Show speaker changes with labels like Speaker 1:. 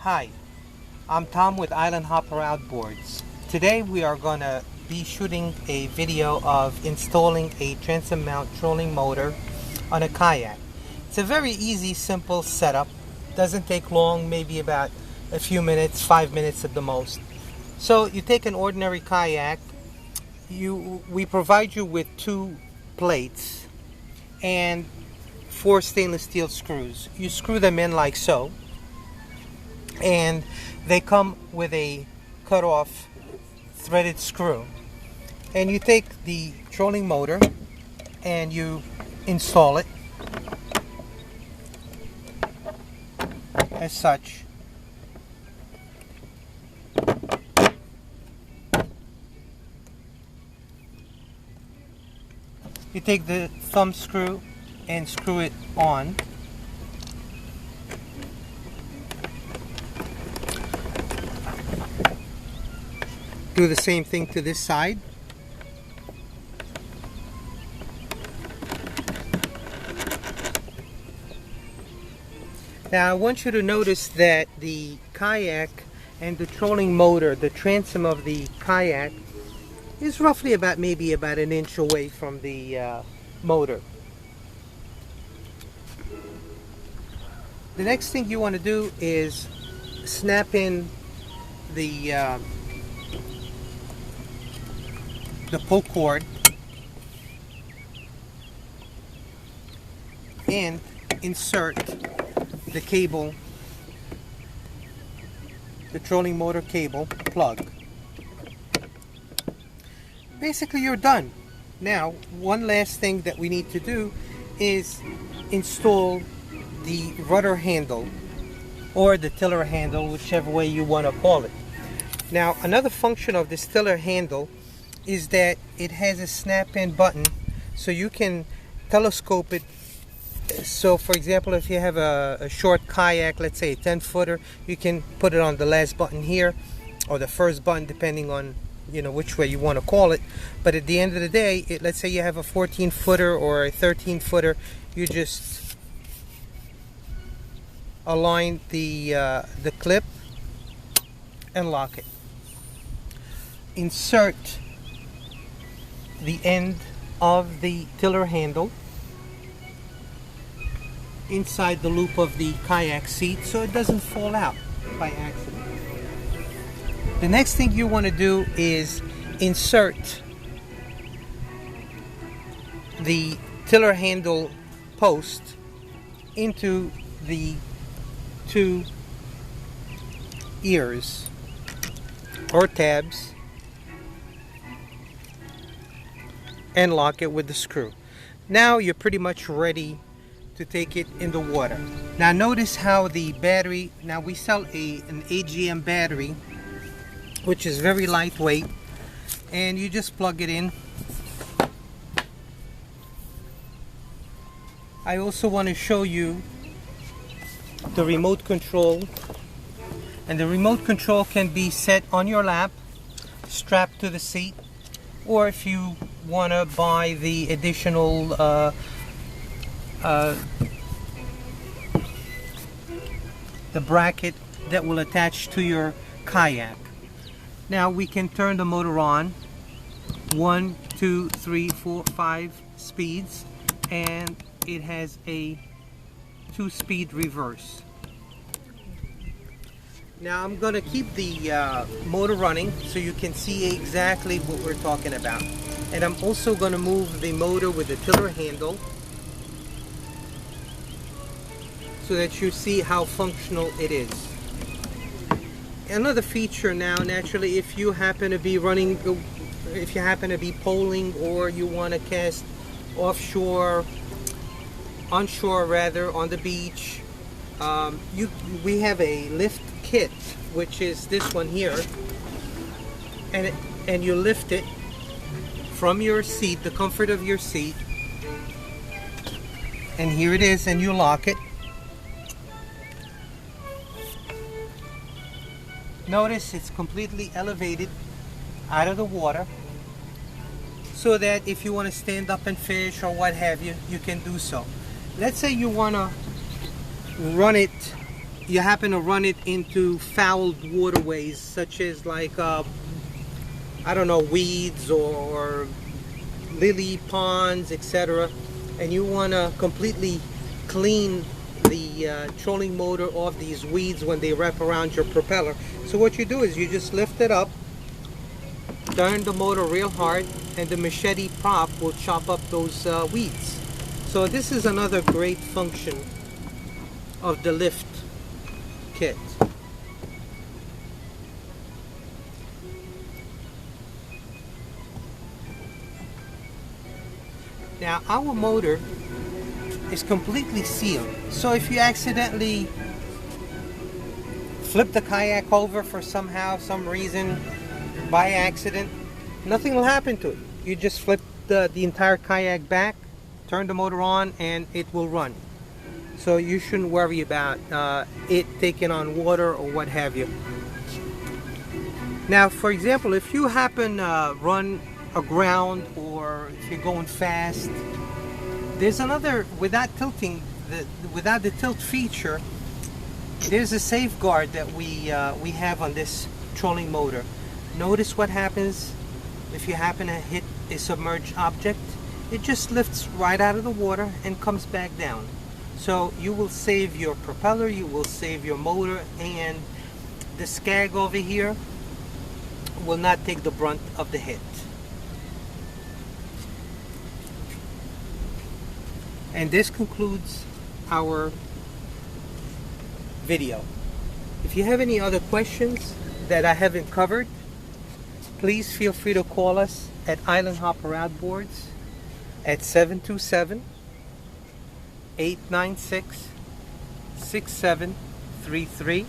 Speaker 1: Hi, I'm Tom with Island Hopper Outboards. Today we are going to be shooting a video of installing a transom mount trolling motor on a kayak. It's a very easy, simple setup. Doesn't take long, maybe about a few minutes, 5 minutes at the most. So you take an ordinary kayak, we provide you with 2 plates and 4 stainless steel screws. You screw them in like so, and they come with a cut-off threaded screw. And you take the trolling motor and you install it as such. You take the thumb screw and screw it on. Do the same thing to this side. Now I want you to notice that the kayak and the trolling motor, the transom of the kayak, is roughly maybe about an inch away from the motor. The next thing you want to do is snap in the pull cord and insert the cable, the trolling motor cable plug. Basically you're done. Now one last thing that we need to do is install the rudder handle or the tiller handle, whichever way you want to call it. Now another function of this tiller handle is that it has a snap-in button, so you can telescope it. So for example, if you have a short kayak, let's say a 10-footer, you can put it on the last button here or the first button, depending on which way you want to call it. But at the end of the day, let's say you have a 14-footer or a 13-footer, you just align the clip and lock it. Insert the end of the tiller handle inside the loop of the kayak seat so it doesn't fall out by accident. The next thing you want to do is insert the tiller handle post into the 2 ears or tabs and lock it with the screw. Now you're pretty much ready to take it in the water. Now notice how the battery, now we sell an AGM battery, which is very lightweight, and you just plug it in. I also want to show you the remote control, and the remote control can be set on your lap, strapped to the seat, or if you want to buy the additional the bracket that will attach to your kayak. Now we can turn the motor on 1, 2, 3, 4, 5 speeds, and it has a 2-speed reverse. Now I'm going to keep the motor running so you can see exactly what we're talking about. And I'm also going to move the motor with the tiller handle so that you see how functional it is. Another feature now, naturally, if you happen to be poling, or you want to cast offshore, onshore rather, on the beach, we have a lift kit, which is this one here, and you lift it from your seat, the comfort of your seat, and here it is, and you lock it. Notice it's completely elevated out of the water, so that if you want to stand up and fish or what have you, you can do so. Let's say you want to run it you happen to run it into fouled waterways, such as like I don't know, weeds or lily ponds, etc., and you want to completely clean the trolling motor off these weeds when they wrap around your propeller. So what you do is you just lift it up, turn the motor real hard, and the machete prop will chop up those weeds. So this is another great function of the lift kit. Now our motor is completely sealed, so if you accidentally flip the kayak over for some reason, by accident, nothing will happen to it. You just flip the entire kayak back, turn the motor on, and it will run. So you shouldn't worry about it taking on water or what have you. Now, for example, if you happen to run aground, or if you're going fast, there's another, without tilting, without the tilt feature, there's a safeguard that we have on this trolling motor. Notice what happens if you happen to hit a submerged object. It just lifts right out of the water and comes back down. So you will save your propeller, you will save your motor, and the skag over here will not take the brunt of the hit. And this concludes our video. If you have any other questions that I haven't covered, please feel free to call us at Island Hopper Outboards at 727-896-6733.